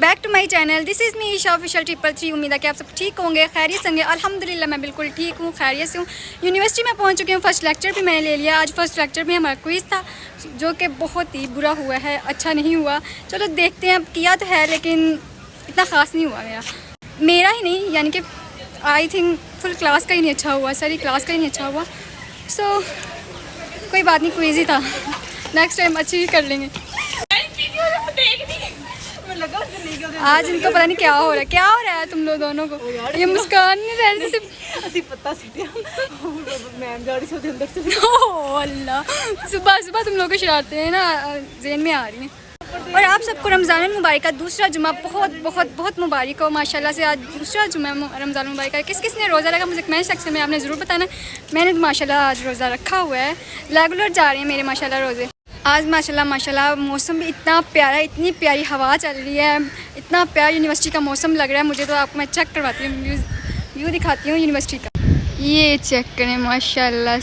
Back to my channel. This is me Isha official 333। उम्मीद है कि आप सब ठीक होंगे, खैरियत से होंगे। अल्हम्दुलिल्लाह मैं बिल्कुल ठीक हूँ, खैरियत से हूँ। यूनिवर्सिटी में पहुँच चुकी हूँ। फर्स्ट लेक्चर भी मैंने ले लिया। आज फर्स्ट लेक्चर में हमारा क्विज़ था जो कि बहुत ही बुरा हुआ है, अच्छा नहीं हुआ। चलो देखते हैं, अब किया तो है लेकिन इतना ख़ास नहीं हुआ मेरा ही नहीं, यानी कि आई थिंक फुल क्लास का ही नहीं अच्छा हुआ, सारी क्लास का ही नहीं अच्छा हुआ। सो कोई बात नहीं, क्विज़ ही था, नेक्स्ट टाइम अच्छी ही कर लेंगे। आज इनको पता नहीं क्या हो रहा है तुम लोग दोनों को। ये मुस्कान नहीं रह रही सिर्फ अल्लाह, सुबह सुबह तुम लोग को शरारतें हैं ना ज़हन में आ रही हैं। और आप सबको रमज़ान मुबारक का दूसरा जुमा बहुत बहुत बहुत मुबारक हो। माशाल्लाह से आज दूसरा जुमा रमज़ान मुबारक का। किस किस ने रोज़ा रखा मुझे कमेंट सेक्शन में आपने ज़रूर बताना। मैंने माशाल्लाह आज रोज़ा रखा हुआ है, रेगुलर जा रहे हैं मेरे माशाल्लाह रोज़े। आज माशाल्लाह मौसम भी इतना प्यारा, इतनी प्यारी हवा चल रही है, इतना प्यारा यूनिवर्सिटी का मौसम लग रहा है मुझे। तो आपको मैं चेक करवाती हूँ, व्यू दिखाती हूँ यूनिवर्सिटी का। ये चेक करें माशाल्लाह,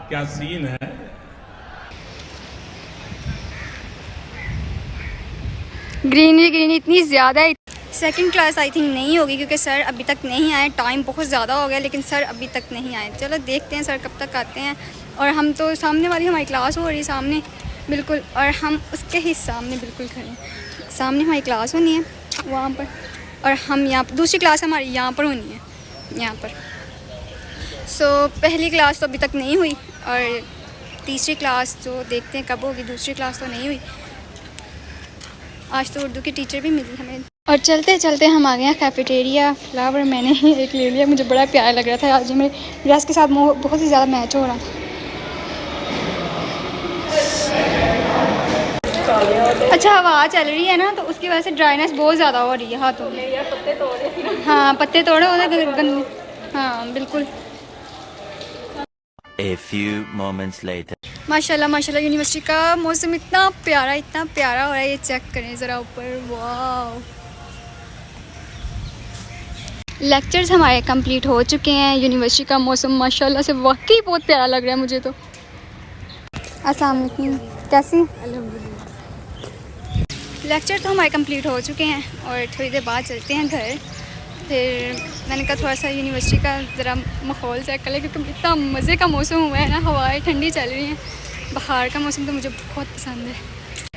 क्या सीन है। ग्रीनरी इतनी ज़्यादा है। सेकंड क्लास आई थिंक नहीं होगी क्योंकि सर अभी तक नहीं आए। टाइम बहुत ज़्यादा हो गया लेकिन सर अभी तक नहीं आए। चलो देखते हैं सर कब तक आते हैं। और हम तो सामने वाली हमारी क्लास हो रही है सामने बिल्कुल, और हम उसके ही सामने बिल्कुल खड़े हैं। सामने हमारी क्लास होनी है वहाँ पर, और हम यहाँ पर, दूसरी क्लास हमारी यहाँ पर होनी है, यहाँ पर। सो पहली क्लास तो अभी तक नहीं हुई और तीसरी क्लास तो देखते हैं कब होगी। दूसरी क्लास तो नहीं हुई। आज तो उर्दू की टीचर भी मिली हमें। और चलते चलते हम आ गए हैं कैफेटेरिया। फ्लावर मैंने ही एक ले लिया, मुझे बड़ा प्यारा लग रहा था। आज मेरे ड्रेस के साथ बहुत ही ज़्यादा मैच हो रहा था। अच्छा हवा चल रही है ना तो उसकी वजह से ड्राइनेस बहुत ज़्यादा हो रही है हाथों में। हाँ पत्ते तोड़े होते, हाँ बिल्कुल। A few moments later. माशाल्लाह यूनिवर्सिटी का मौसम इतना प्यारा हो रहा है। ये चेक करें ज़रा ऊपर, वाह। लेक्चर्स हमारे कंप्लीट हो चुके हैं। यूनिवर्सिटी का मौसम माशाल्लाह से वाकई बहुत प्यारा लग रहा है मुझे तो। अस्सलाम वालेकुम, कैसी? अल्हम्दुलिल्लाह। लेक्चर तो हमारे कंप्लीट हो चुके हैं और थोड़ी देर बाद चलते हैं घर। फिर मैंने कहा थोड़ा सा यूनिवर्सिटी का ज़रा माहौल चेक कर ले क्योंकि इतना मज़े का मौसम हुआ है ना, हवाएं ठंडी चल रही हैं। बाहर का मौसम तो मुझे बहुत पसंद है।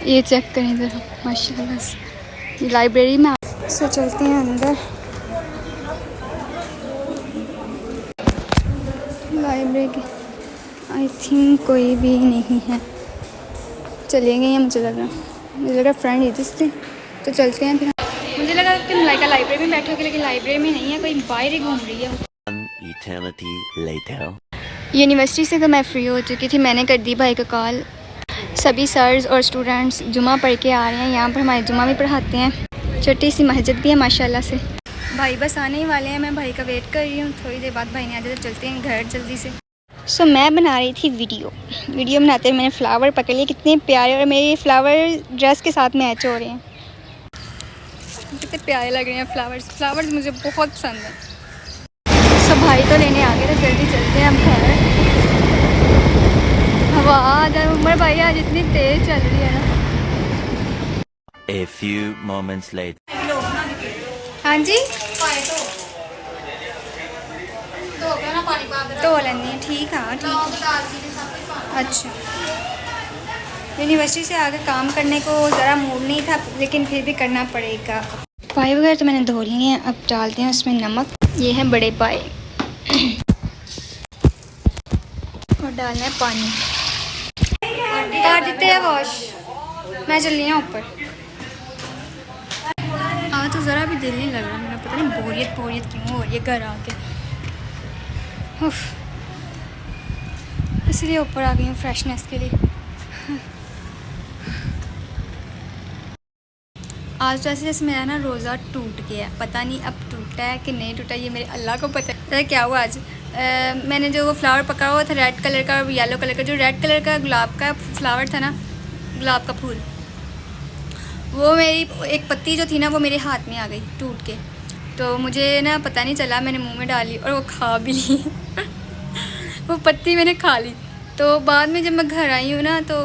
ये चेक करें ज़रा माशाल्लाह से। लाइब्रेरी में सो चलते हैं अंदर। लाइब्रेरी आई थिंक कोई भी नहीं है, चले गए हैं। मुझे लगा फ्रेंड इधर से, तो चलते हैं फिर। मुझे लगा कि मलाइका लाइब्रेरी में बैठे होगी लेकिन लाइब्रेरी में नहीं है, कोई बाहर ही घूम रही है। One eternity later. यूनिवर्सिटी से तो मैं फ़्री हो चुकी थी। मैंने कर दी भाई का कॉल। सभी सर्स और स्टूडेंट्स जुमा पढ़ के आ रहे हैं। यहाँ पर हमारे जुमा भी पढ़ाते हैं। छोटी सी मस्जिद भी है माशाल्लाह से। भाई बस आने ही वाले हैं, मैं भाई का वेट कर रही हूँ। थोड़ी देर बाद भाई ने आ जाए तो चलते हैं घर जल्दी से। सो मैं बना रही थी वीडियो बनाते हुए मैंने फ़्लावर पकड़ लिए, कितने प्यारे, और मेरे फ्लावर ड्रेस के साथ मैच हो रहे हैं। कितने प्यारे लग रहे हैं फ्लावर्स मुझे बहुत पसंद है। सब भाई तो लेने आ गए, तो जल्दी चलते हैं अब घर। हवा आज उमर भाई आज इतनी तेज़ चल रही है ना। A few moments later. हाँ जी तो लेनी है, ठीक है ठीक है। अच्छा यूनिवर्सिटी से आगे काम करने को ज़रा मूड नहीं था लेकिन फिर भी करना पड़ेगा। पाए वगैरह तो मैंने धो लिए हैं, अब डालते हैं उसमें नमक। ये है बड़े पाए और डालना है पानी। कर देते हैं वॉश। मैं चल रही हूँ ऊपर। आज तो ज़रा भी दिल नहीं लग रहा मेरा, पता नहीं बोरियत क्यों हो रही है घर आके। उफ, इसलिए ऊपर आ गई हूँ फ्रेशनेस के लिए। आज तो ऐसे जैसे मेरा ना रोज़ा टूट गया, पता नहीं अब टूटा है कि नहीं टूटा, ये मेरे अल्लाह को पता है। क्या हुआ आज मैंने जो वो फ्लावर पकड़ा हुआ था रेड कलर का और येलो कलर का, जो रेड कलर का गुलाब का फ्लावर था ना, गुलाब का फूल, वो मेरी एक पत्ती जो थी ना वो मेरे हाथ में आ गई टूट के। तो मुझे ना पता नहीं चला, मैंने मुंह में डाली और वो खा भी ली। वो पत्ती मैंने खा ली। तो बाद में जब मैं घर आई हूँ ना तो